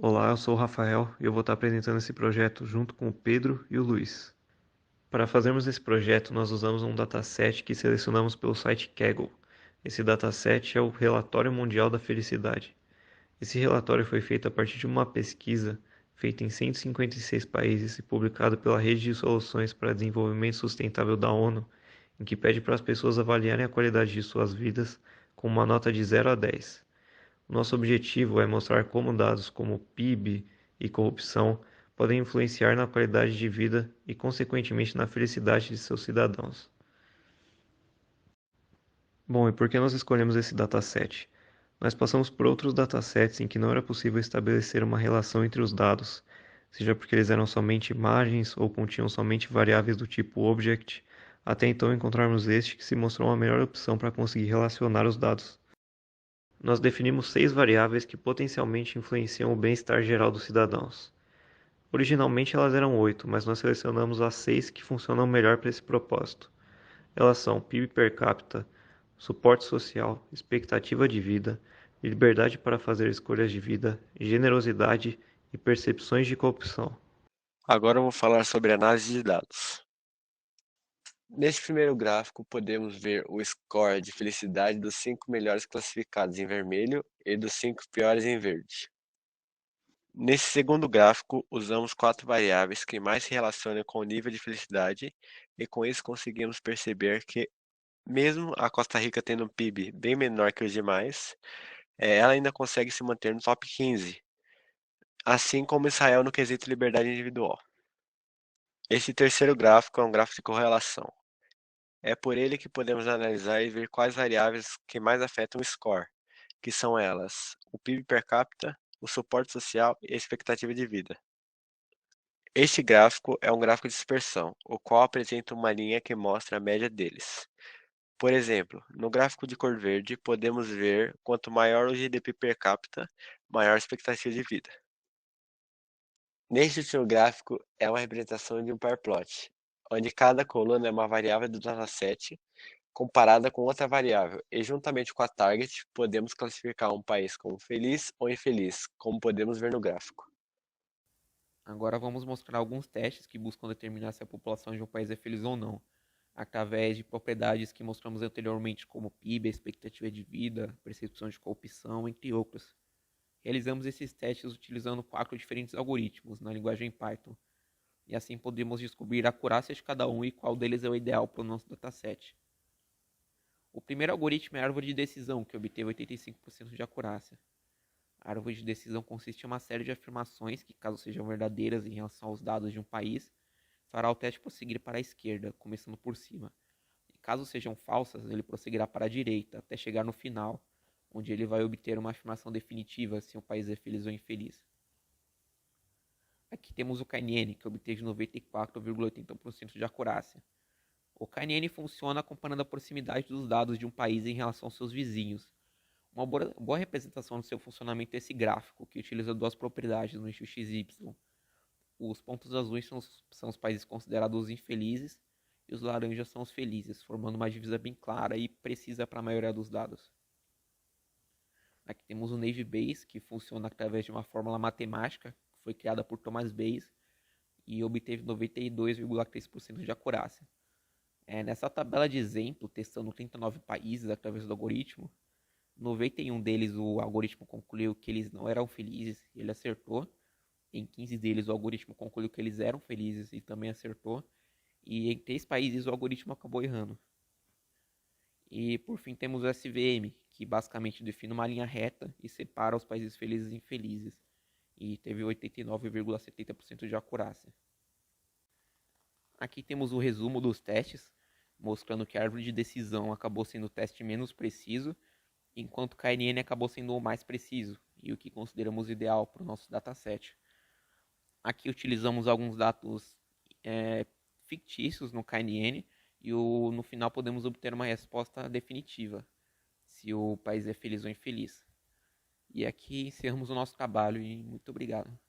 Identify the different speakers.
Speaker 1: Olá, eu sou o Rafael e eu vou estar apresentando esse projeto junto com o Pedro e o Luiz. Para fazermos esse projeto, nós usamos um dataset que selecionamos pelo site Kaggle. Esse dataset é o Relatório Mundial da Felicidade. Esse relatório foi feito a partir de uma pesquisa feita em 156 países e publicado pela Rede de Soluções para Desenvolvimento Sustentável da ONU, em que pede para as pessoas avaliarem a qualidade de suas vidas com uma nota de 0 a 10. Nosso objetivo é mostrar como dados como PIB e corrupção podem influenciar na qualidade de vida e, consequentemente, na felicidade de seus cidadãos. Bom, e por que nós escolhemos esse dataset? Nós passamos por outros datasets em que não era possível estabelecer uma relação entre os dados, seja porque eles eram somente imagens ou continham somente variáveis do tipo object, até então encontrarmos este que se mostrou uma melhor opção para conseguir relacionar os dados. Nós definimos 6 variáveis que potencialmente influenciam o bem-estar geral dos cidadãos. Originalmente elas eram 8, mas nós selecionamos as 6 que funcionam melhor para esse propósito. Elas são PIB per capita, suporte social, expectativa de vida, liberdade para fazer escolhas de vida, generosidade e percepções de corrupção.
Speaker 2: Agora eu vou falar sobre análise de dados. Neste primeiro gráfico, podemos ver o score de felicidade dos 5 melhores classificados em vermelho e dos 5 piores em verde. Nesse segundo gráfico, usamos 4 variáveis que mais se relacionam com o nível de felicidade e com isso conseguimos perceber que, mesmo a Costa Rica tendo um PIB bem menor que os demais, ela ainda consegue se manter no top 15, assim como Israel no quesito liberdade individual. Esse terceiro gráfico é um gráfico de correlação. É por ele que podemos analisar e ver quais variáveis que mais afetam o score, que são elas: o PIB per capita, o suporte social e a expectativa de vida. Este gráfico é um gráfico de dispersão, o qual apresenta uma linha que mostra a média deles. Por exemplo, no gráfico de cor verde, podemos ver quanto maior o GDP per capita, maior a expectativa de vida. Neste último gráfico é uma representação de um pair plot, onde cada coluna é uma variável do dataset comparada com outra variável, e juntamente com a target, podemos classificar um país como feliz ou infeliz, como podemos ver no gráfico.
Speaker 3: Agora vamos mostrar alguns testes que buscam determinar se a população de um país é feliz ou não, através de propriedades que mostramos anteriormente, como PIB, expectativa de vida, percepção de corrupção, entre outras. Realizamos esses testes utilizando 4 diferentes algoritmos na linguagem Python, e assim podemos descobrir a acurácia de cada um e qual deles é o ideal para o nosso dataset. O primeiro algoritmo é a árvore de decisão, que obteve 85% de acurácia. A árvore de decisão consiste em uma série de afirmações que, caso sejam verdadeiras em relação aos dados de um país, fará o teste prosseguir para a esquerda, começando por cima. E caso sejam falsas, ele prosseguirá para a direita, até chegar no final, onde ele vai obter uma afirmação definitiva se um país é feliz ou infeliz. Aqui temos o KNN, que obteve 94,80% de acurácia. O KNN funciona comparando a proximidade dos dados de um país em relação aos seus vizinhos. Uma boa representação do seu funcionamento é esse gráfico, que utiliza duas propriedades no eixo x e y. Os pontos azuis são os países considerados infelizes e os laranjas são os felizes, formando uma divisa bem clara e precisa para a maioria dos dados. Aqui temos o Navy Bayes, que funciona através de uma fórmula matemática que foi criada por Thomas Bayes e obteve 92,3% de acurácia. Nessa tabela de exemplo, testando 39 países através do algoritmo, 91 deles o algoritmo concluiu que eles não eram felizes e ele acertou. Em 15 deles o algoritmo concluiu que eles eram felizes e também acertou. E em 3 países o algoritmo acabou errando. E por fim temos o SVM, que basicamente define uma linha reta e separa os países felizes e infelizes. E teve 89,70% de acurácia. Aqui temos o resumo dos testes, mostrando que a árvore de decisão acabou sendo o teste menos preciso, enquanto o KNN acabou sendo o mais preciso e o que consideramos ideal para o nosso dataset. Aqui utilizamos alguns dados fictícios no KNN e no final podemos obter uma resposta definitiva, se o país é feliz ou infeliz. E aqui encerramos o nosso trabalho e muito obrigado.